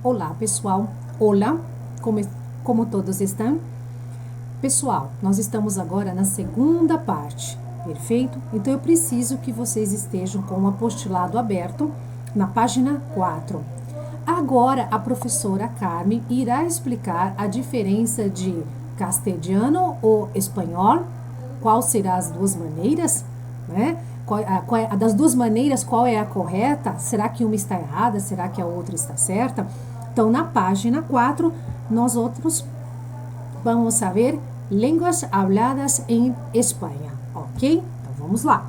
Olá, pessoal. Olá, como todos estão? Pessoal, nós estamos agora na segunda parte, perfeito? Então eu preciso que vocês estejam com o apostilado aberto na página 4. Agora a professora Carmen irá explicar a diferença de castelhano ou espanhol, qual serão as duas maneiras, né? Das duas maneiras, qual é a correta? Será que uma está errada? Será que a outra está certa? Então, na página 4, nós outros vamos saber línguas habladas em Espanha, ok? Então, vamos lá.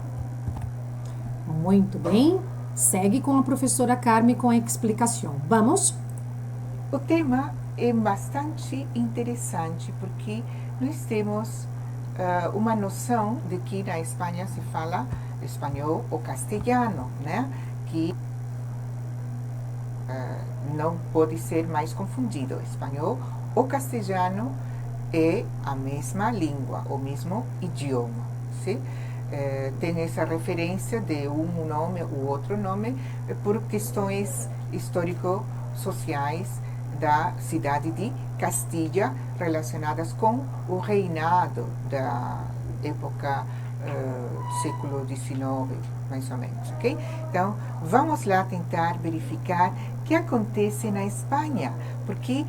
Muito bem. Segue com a professora Carmen com a explicação. Vamos? O tema é bastante interessante porque nós temos uma noção de que na Espanha se fala espanhol ou castelhano, né? Que não pode ser mais confundido. Espanhol ou castelhano é a mesma língua, o mesmo idioma, sim? Tem essa referência de um nome ou outro nome por questões histórico-sociais da cidade de Castilha relacionadas com o reinado da época século XIX, mais ou menos, ok? Então, vamos lá tentar verificar o que acontece na Espanha, porque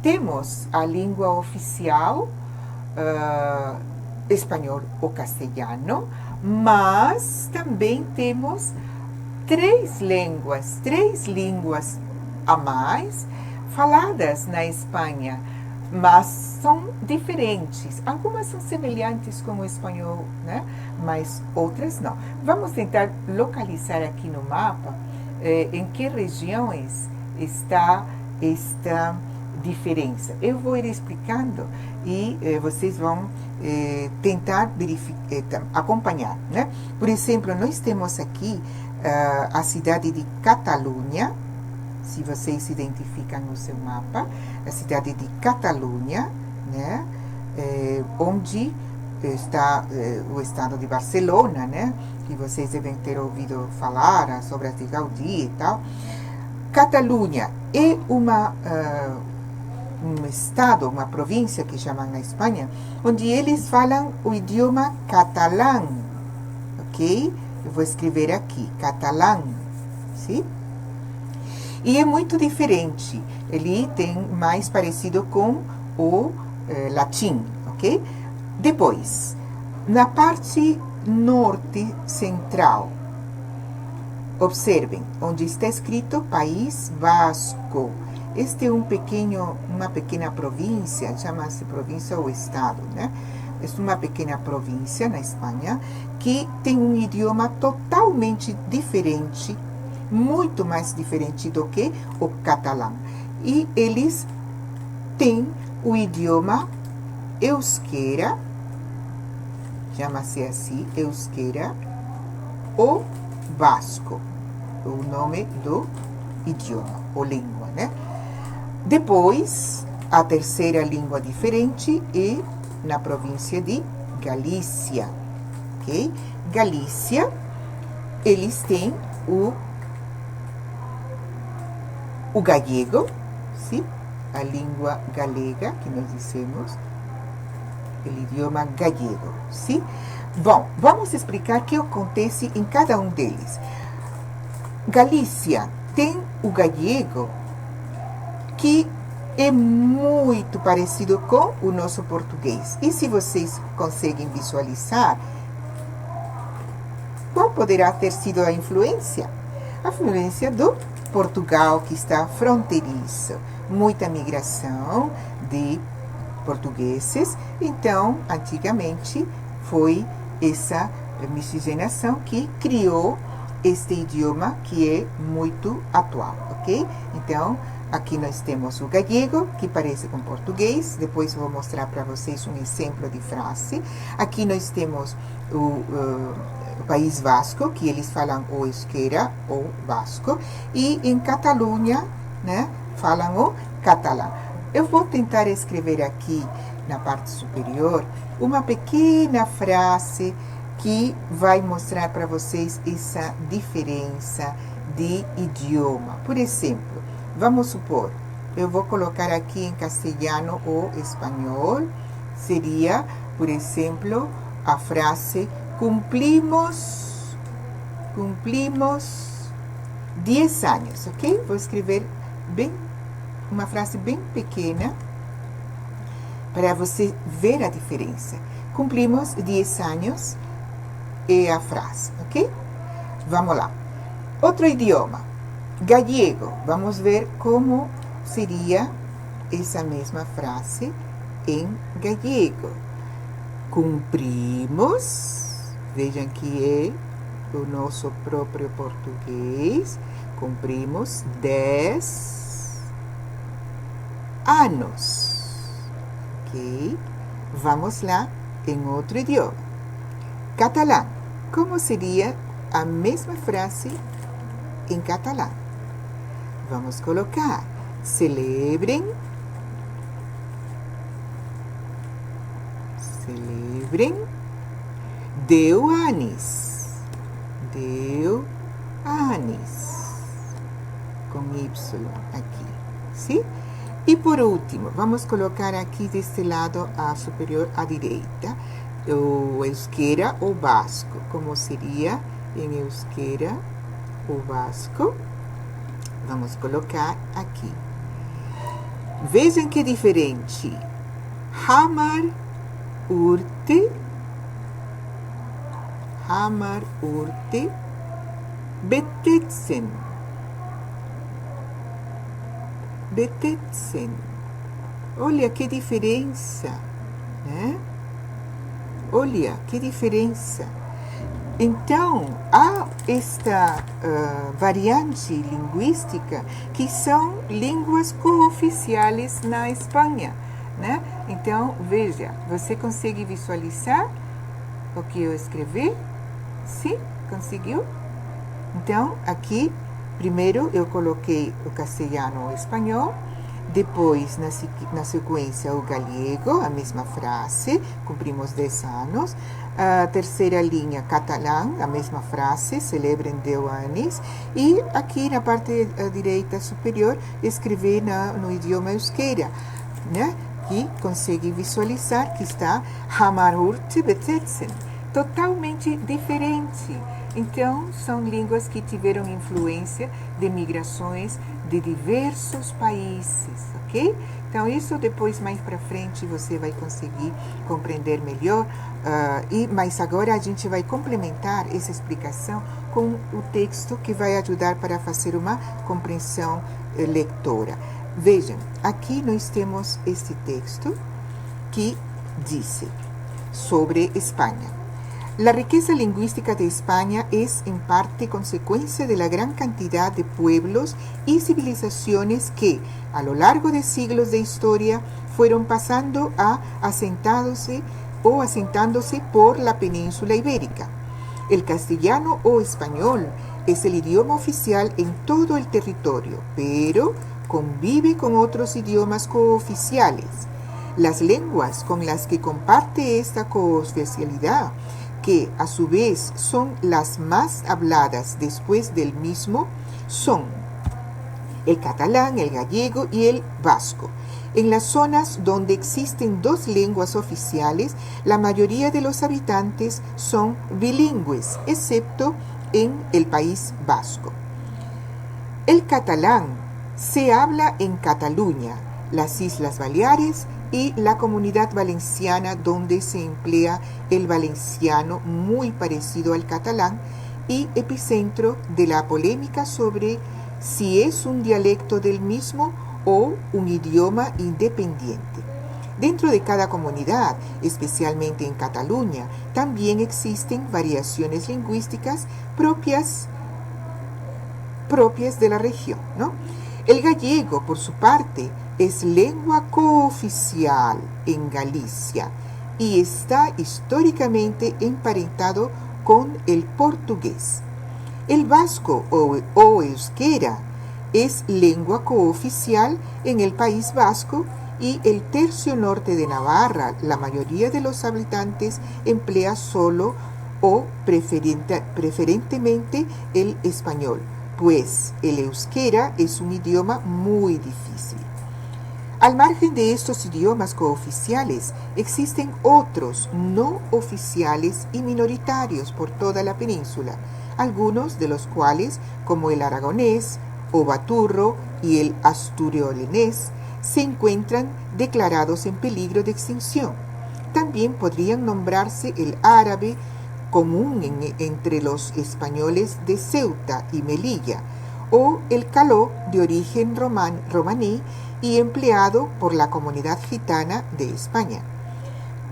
temos a língua oficial espanhol ou castelhano, mas também temos três línguas a mais faladas na Espanha, mas são diferentes. Algumas são semelhantes com o espanhol, né? Mas outras não. Vamos tentar localizar aqui no mapa em que regiões está esta diferença. Eu vou ir explicando e vocês vão tentar acompanhar, né? Por exemplo, nós temos aqui a cidade de Catalunha, se vocês se identificam no seu mapa, a cidade de Catalunha, né? Onde está o estado de Barcelona, né? Que vocês devem ter ouvido falar sobre a Gaudí e tal. Catalunha é um estado, uma província que chamam na Espanha, onde eles falam o idioma catalão, ok? Eu vou escrever aqui, catalão, sim? E é muito diferente, ele tem mais parecido com o latim, ok? Depois, na parte norte central, observem, onde está escrito País Vasco. Este é uma pequena província, chama-se província ou estado, né? É uma pequena província na Espanha que tem um idioma totalmente diferente, muito mais diferente do que o catalão. E eles têm o idioma euskera, chama-se assim, euskera, ou vasco, o nome do idioma, ou língua, né? Depois, a terceira língua diferente é na província de Galícia, ok? Galícia, eles têm o gallego, sim? A língua galega, que nós dizemos, o idioma gallego, sim? Bom, vamos explicar o que acontece em cada um deles. Galícia tem o gallego, que é muito parecido com o nosso português. E se vocês conseguem visualizar, qual poderá ter sido a influência? A influência do Portugal, que está fronteiriço. Muita migração de portugueses. Então, antigamente, foi essa miscigenação que criou este idioma que é muito atual, ok? Então, aqui nós temos o gallego, que parece com português. Depois vou mostrar para vocês um exemplo de frase. Aqui nós temos o País Vasco, que eles falam o euskera ou vasco. E em Catalunha, né, falam o catalão. Eu vou tentar escrever aqui, na parte superior, uma pequena frase que vai mostrar para vocês essa diferença de idioma. Por exemplo, Vamos supor, eu vou colocar aqui em castelhano ou espanhol. Seria, por exemplo, a frase cumplimos 10 anos, ok? Vou escrever uma frase bem pequena para você ver a diferença. Cumplimos 10 anos é a frase, ok? Vamos lá. Outro idioma, gallego. Vamos ver como seria essa mesma frase em gallego. Cumprimos, vejam que é o nosso próprio português. Cumprimos 10 anos. Ok? Vamos lá em outro idioma. Catalão. Como seria a mesma frase em catalão? Vamos colocar: celebrem 10 anos. 10 anos. Com Y aqui. Sim? E por último, vamos colocar aqui deste lado a superior à direita, o euskera ou basco. Como seria em euskera ou basco? Vamos colocar aqui. Vejam que diferente. Hamar urte betetzen. Olha que diferença, né? Olha que diferença. Então, há esta variante linguística que são línguas cooficiais na Espanha, né? Então, veja, você consegue visualizar o que eu escrevi? Sim? Conseguiu? Então, aqui, primeiro eu coloquei o castelhano ou o espanhol, depois, na sequência, o galego, a mesma frase, cumprimos 10 anos. A terceira linha, catalão, a mesma frase, celebrem 10 anos. E aqui na parte direita superior, escrevi no idioma euskera, né? Que consegue visualizar que está Hamar urte betetzen. Totalmente diferente. Então, são línguas que tiveram influência de migrações de diversos países, ok? Então, isso depois, mais para frente, você vai conseguir compreender melhor. Mas agora a gente vai complementar essa explicação com o texto que vai ajudar para fazer uma compreensão lectora. Vejam, aqui nós temos este texto que diz sobre Espanha. La riqueza lingüística de España es en parte consecuencia de la gran cantidad de pueblos y civilizaciones que, a lo largo de siglos de historia, fueron pasando a asentándose por la península ibérica. El castellano o español es el idioma oficial en todo el territorio, pero convive con otros idiomas cooficiales. Las lenguas con las que comparte esta cooficialidad, que a su vez son las más habladas después del mismo, son el catalán, el gallego y el vasco. En las zonas donde existen dos lenguas oficiales, la mayoría de los habitantes son bilingües, excepto en el País Vasco. El catalán se habla en Cataluña, las Islas Baleares y la Comunidad Valenciana, donde se emplea el valenciano muy parecido al catalán y epicentro de la polémica sobre si es un dialecto del mismo o un idioma independiente. Dentro de cada comunidad, especialmente en Cataluña, también existen variaciones lingüísticas propias de la región, ¿no? El gallego, por su parte, es lengua cooficial en Galicia y está históricamente emparentado con el portugués. El vasco o euskera es lengua cooficial en el País Vasco y el tercio norte de Navarra. La mayoría de los habitantes emplea solo o preferentemente el español. pues el euskera es un idioma muy difícil. Al margen de estos idiomas cooficiales, existen otros no oficiales y minoritarios por toda la península, algunos de los cuales, como el aragonés o baturro y el asturiolés, se encuentran declarados en peligro de extinción. También podrían nombrarse el árabe, común entre los españoles de Ceuta y Melilla, o el caló, de origen romaní y empleado por la comunidad gitana de España.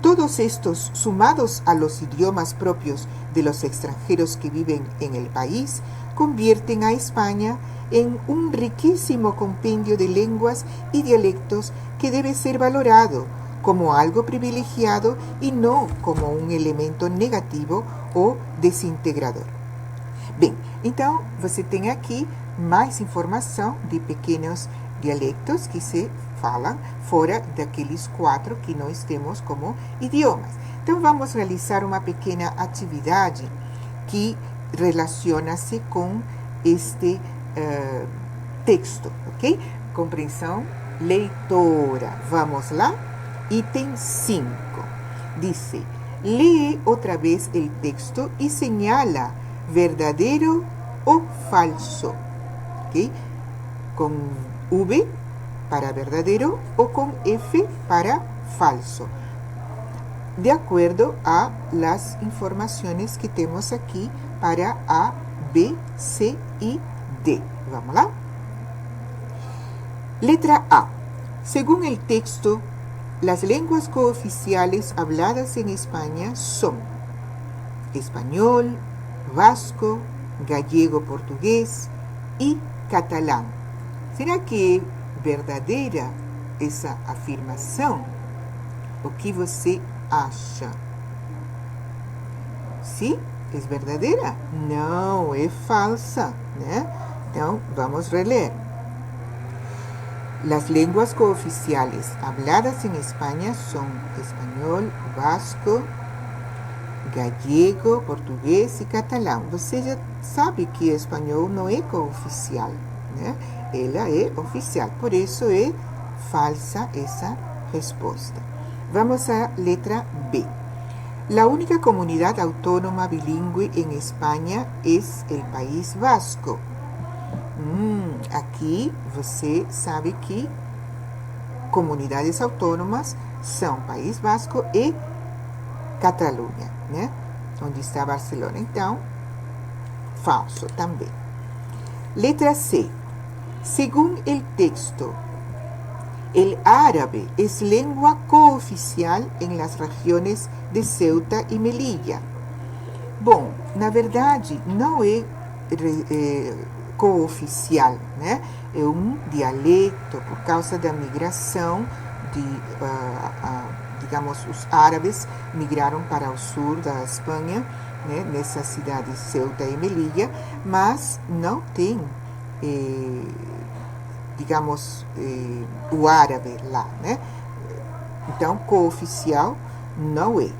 Todos estos, sumados a los idiomas propios de los extranjeros que viven en el país, convierten a España en un riquísimo compendio de lenguas y dialectos que debe ser valorado como algo privilegiado e não como um elemento negativo ou desintegrador. Bem, então você tem aqui mais informação de pequenos dialectos que se falam fora daqueles 4 que nós temos como idiomas. Então vamos realizar uma pequena atividade que relaciona-se com este texto, ok? Compreensão leitora. Vamos lá? Ítem 5. Dice, lee otra vez el texto y señala verdadero o falso. ¿Okay? Con V para verdadero o con F para falso. De acuerdo a las informaciones que tenemos aquí para A, B, C y D. Vamos lá? Letra A. Según el texto, las lenguas cooficiales habladas en España son español, vasco, gallego-portugués y catalán. ¿Será que é verdadeira essa afirmação? O que você acha? Sim? É verdadeira? Não, é falsa, né? Então, vamos reler. Las lenguas cooficiales habladas en España son español, vasco, gallego, português e catalão. Você já sabe que espanhol não é cooficial, né? Ela é oficial, por isso é falsa essa resposta. Vamos à letra B. La única comunidad autónoma bilingüe en España es el País Vasco. Aqui você sabe que comunidades autônomas são País Vasco e Catalunha, né? Onde está Barcelona. Então, falso também. Letra C. Según el texto, el árabe es lengua cooficial en las regiones de Ceuta y Melilla. Bom, na verdade, não é cooficial, né? É um dialeto por causa da migração de, digamos, os árabes migraram para o sul da Espanha, né? Nessas cidades Ceuta e Melilla, mas não tem, digamos, o árabe lá, né? Então, cooficial não é,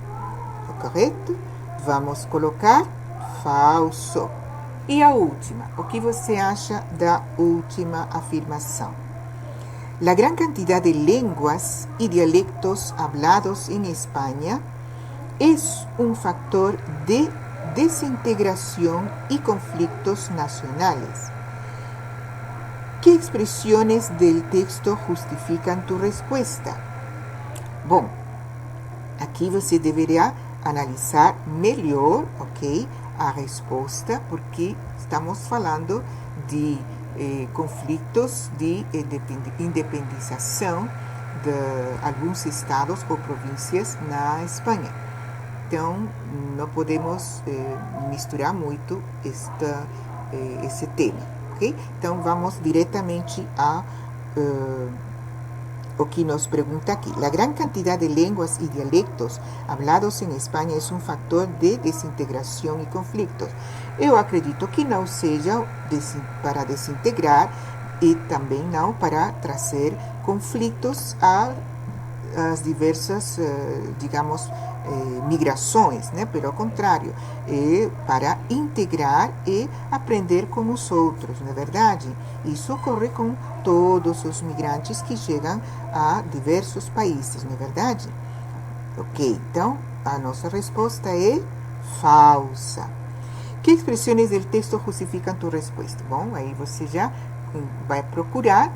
correto? Vamos colocar falso. E a última, o que você acha da última afirmação? La gran cantidad de lenguas y dialectos hablados en España es un factor de desintegración y conflictos nacionales. ¿Qué expresiones del texto justifican tu respuesta? Bom, aqui você deverá analisar melhor, ok, a resposta, porque estamos falando de conflitos de independização de alguns estados ou províncias na Espanha. Então, não podemos misturar muito esse tema, ok? Então, vamos diretamente a o que nos pergunta aqui. La gran cantidad de lenguas y dialectos hablados en España es un factor de desintegración y conflictos. Eu acredito que não seja para desintegrar e também não para trazer conflitos às diversas, digamos, migrações, né? Pelo contrário, é para integrar e aprender com os outros, não é verdade? Isso ocorre com todos os migrantes que chegam a diversos países, não é verdade? Ok, então a nossa resposta é falsa. Que expressões do texto justificam tua resposta? Bom, aí você já vai procurar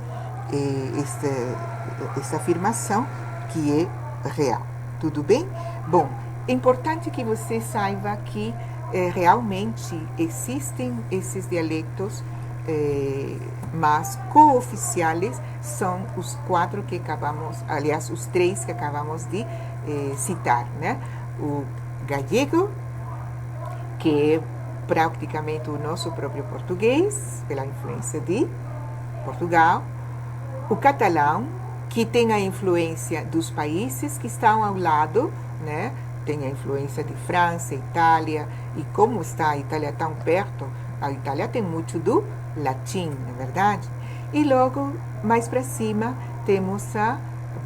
essa afirmação que é real. Tudo bem? Bom, é importante que você saiba que realmente existem esses dialetos, mas cooficiais são os 4 que acabamos, aliás, os 3 que acabamos de citar, né? O gallego, que é praticamente o nosso próprio português, pela influência de Portugal. O catalão, que tem a influência dos países que estão ao lado, né? Tem a influência de França, Itália, e como está a Itália tão perto, a Itália tem muito do latim, não é verdade? E logo, mais para cima, temos a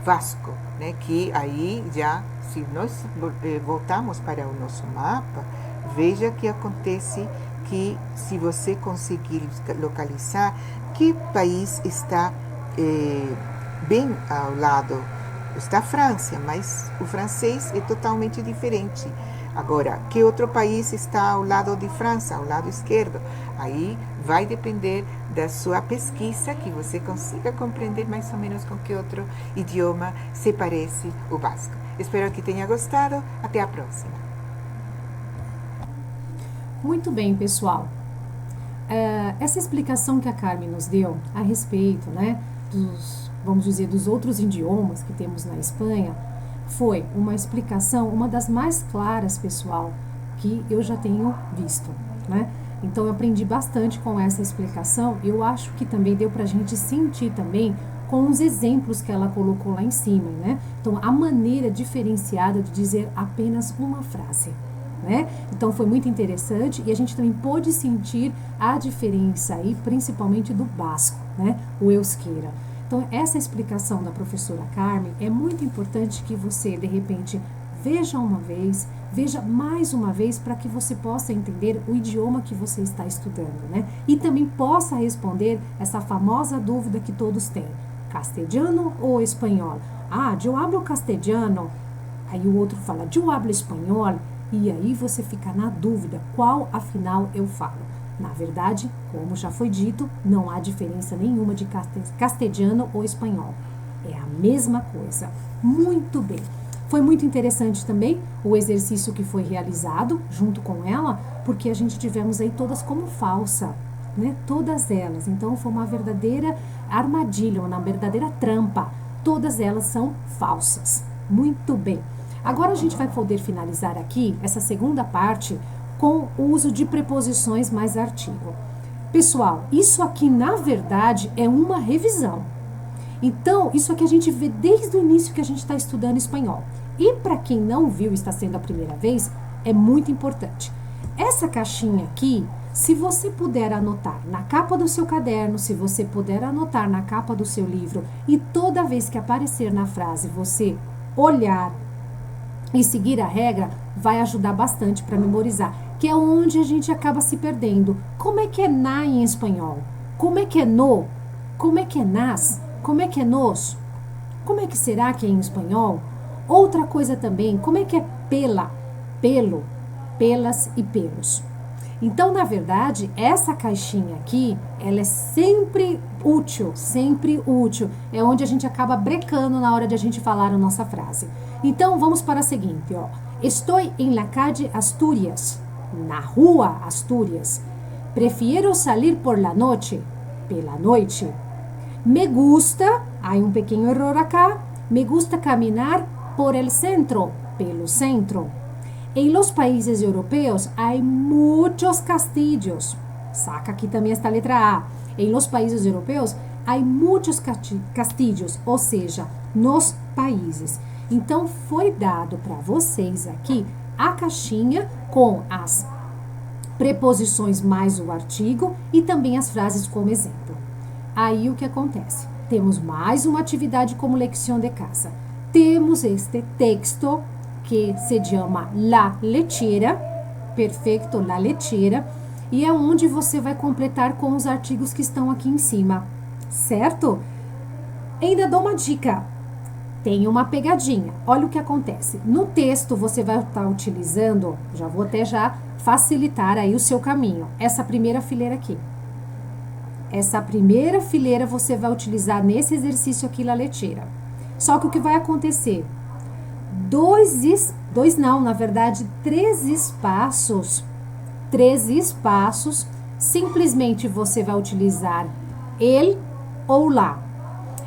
Vasco, né? Que aí já, se nós voltarmos para o nosso mapa, veja que acontece que, se você conseguir localizar que país está bem ao lado, está a França, mas o francês é totalmente diferente. Agora, que outro país está ao lado de França, ao lado esquerdo? Aí vai depender da sua pesquisa, que você consiga compreender mais ou menos com que outro idioma se parece o basco. Espero que tenha gostado. Até a próxima. Muito bem, pessoal. Essa explicação que a Carmen nos deu a respeito, né, vamos dizer, dos outros idiomas que temos na Espanha, foi uma explicação, uma das mais claras, pessoal, que eu já tenho visto, né? Então, eu aprendi bastante com essa explicação. Eu acho que também deu pra gente sentir também com os exemplos que ela colocou lá em cima, né? Então, a maneira diferenciada de dizer apenas uma frase, né? Então, foi muito interessante e a gente também pôde sentir a diferença aí, principalmente do basco, né? O euskera. Então, essa explicação da professora Carmen é muito importante que você, de repente, veja uma vez, veja mais uma vez, para que você possa entender o idioma que você está estudando, né? E também possa responder essa famosa dúvida que todos têm: castelhano ou espanhol? Ah, eu hablo castelhano. Aí o outro fala, eu hablo espanhol. E aí você fica na dúvida, qual afinal eu falo? Na verdade, como já foi dito, não há diferença nenhuma de castelhano ou espanhol. É a mesma coisa. Muito bem. Foi muito interessante também o exercício que foi realizado junto com ela, porque a gente tivemos aí todas como falsa, né? Todas elas. Então, foi uma verdadeira armadilha, uma verdadeira trampa. Todas elas são falsas. Muito bem. Agora a gente vai poder finalizar aqui essa segunda parte com o uso de preposições mais artigo. Pessoal, isso aqui na verdade é uma revisão. Então, isso aqui a gente vê desde o início que a gente está estudando espanhol. E para quem não viu e está sendo a primeira vez, é muito importante. Essa caixinha aqui, se você puder anotar na capa do seu caderno, se você puder anotar na capa do seu livro, e toda vez que aparecer na frase você olhar e seguir a regra, vai ajudar bastante para memorizar, que é onde a gente acaba se perdendo. Como é que é na em espanhol? Como é que é no? Como é que é nas? Como é que é nos? Como é que será que é em espanhol? Outra coisa também, como é que é pela, pelo, pelas e pelos? Então, na verdade, essa caixinha aqui, ela é sempre útil, sempre útil. É onde a gente acaba brecando na hora de a gente falar a nossa frase. Então, vamos para a seguinte, ó. Estou em la calle Asturias, na rua Asturias. Prefiero salir por la noche, pela noite. Me gusta, há um pequeno erro acá, me gusta caminar por el centro, pelo centro. Em los países europeus há muitos castillos. Saca aqui também esta letra A. Em los países europeus há muitos castillos, ou seja, nos países. Então, foi dado para vocês aqui a caixinha com as preposições mais o artigo e também as frases como exemplo. Aí o que acontece? Temos mais uma atividade como lição de casa. Temos este texto que se chama La Lechera, perfeito, La Lechera, e é onde você vai completar com os artigos que estão aqui em cima, certo? Ainda dou uma dica, tem uma pegadinha, olha o que acontece. No texto você vai estar utilizando, já vou até já facilitar aí o seu caminho, essa primeira fileira aqui. Essa primeira fileira você vai utilizar nesse exercício aqui, La Lechera. Só que o que vai acontecer? Três espaços, simplesmente você vai utilizar ele ou lá.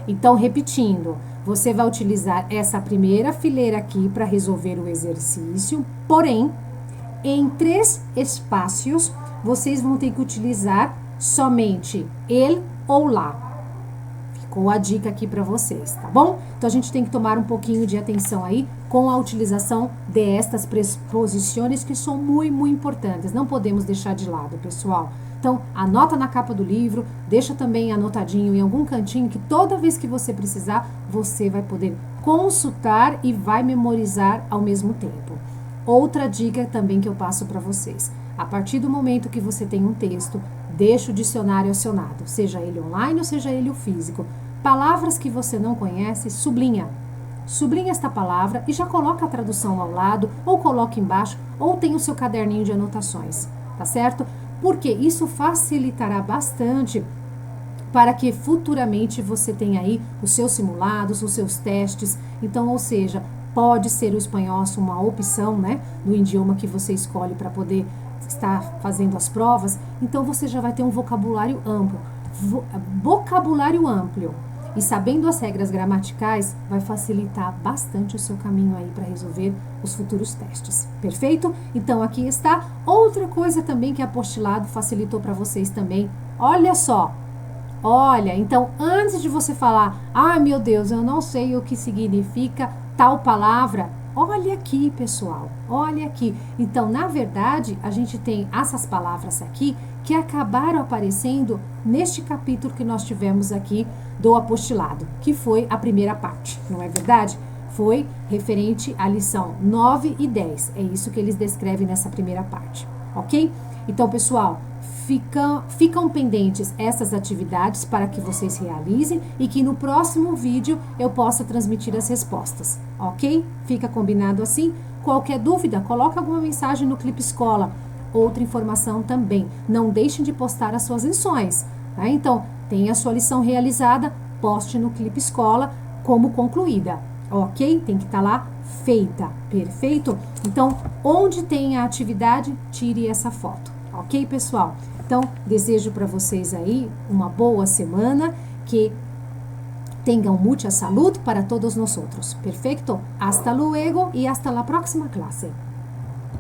Então, repetindo, você vai utilizar essa primeira fileira aqui para resolver o exercício, porém, em 3 espaços, vocês vão ter que utilizar somente ele ou lá. Ficou a dica aqui para vocês, tá bom? Então, a gente tem que tomar um pouquinho de atenção aí com a utilização destas preposições que são muito, muito importantes. Não podemos deixar de lado, pessoal. Então, anota na capa do livro, deixa também anotadinho em algum cantinho que toda vez que você precisar, você vai poder consultar e vai memorizar ao mesmo tempo. Outra dica também que eu passo para vocês. A partir do momento que você tem um texto, deixa o dicionário acionado, seja ele online ou seja ele o físico. Palavras que você não conhece, sublinha. Sublinha esta palavra e já coloca a tradução ao lado, ou coloca embaixo, ou tem o seu caderninho de anotações, tá certo? Porque isso facilitará bastante para que futuramente você tenha aí os seus simulados, os seus testes. Então, ou seja, pode ser o espanhol uma opção, né, do idioma que você escolhe para poder estar fazendo as provas. Então, você já vai ter um vocabulário amplo. Vocabulário amplo. E sabendo as regras gramaticais, vai facilitar bastante o seu caminho aí para resolver os futuros testes. Perfeito? Então, aqui está. Outra coisa também que a Apostilado facilitou para vocês também. Olha só. Olha, então, antes de você falar, ah, meu Deus, eu não sei o que significa tal palavra, olha aqui, pessoal, olha aqui. Então, na verdade, a gente tem essas palavras aqui que acabaram aparecendo neste capítulo que nós tivemos aqui do Apostilado, que foi a primeira parte, não é verdade? Foi referente à lição 9 e 10, é isso que eles descrevem nessa primeira parte, ok? Então, pessoal, ficam pendentes essas atividades para que vocês realizem e que no próximo vídeo eu possa transmitir as respostas, ok? Fica combinado assim? Qualquer dúvida, coloca alguma mensagem no Clipe Escola. Outra informação também, não deixem de postar as suas lições, tá? Então, tenha a sua lição realizada, poste no Clipe Escola como concluída, ok? Tem que estar lá feita, perfeito? Então, onde tem a atividade, tire essa foto, ok, pessoal? Então, desejo para vocês aí uma boa semana, que tenham muita saúde para todos nós outros, perfeito? Hasta luego e hasta la próxima clase.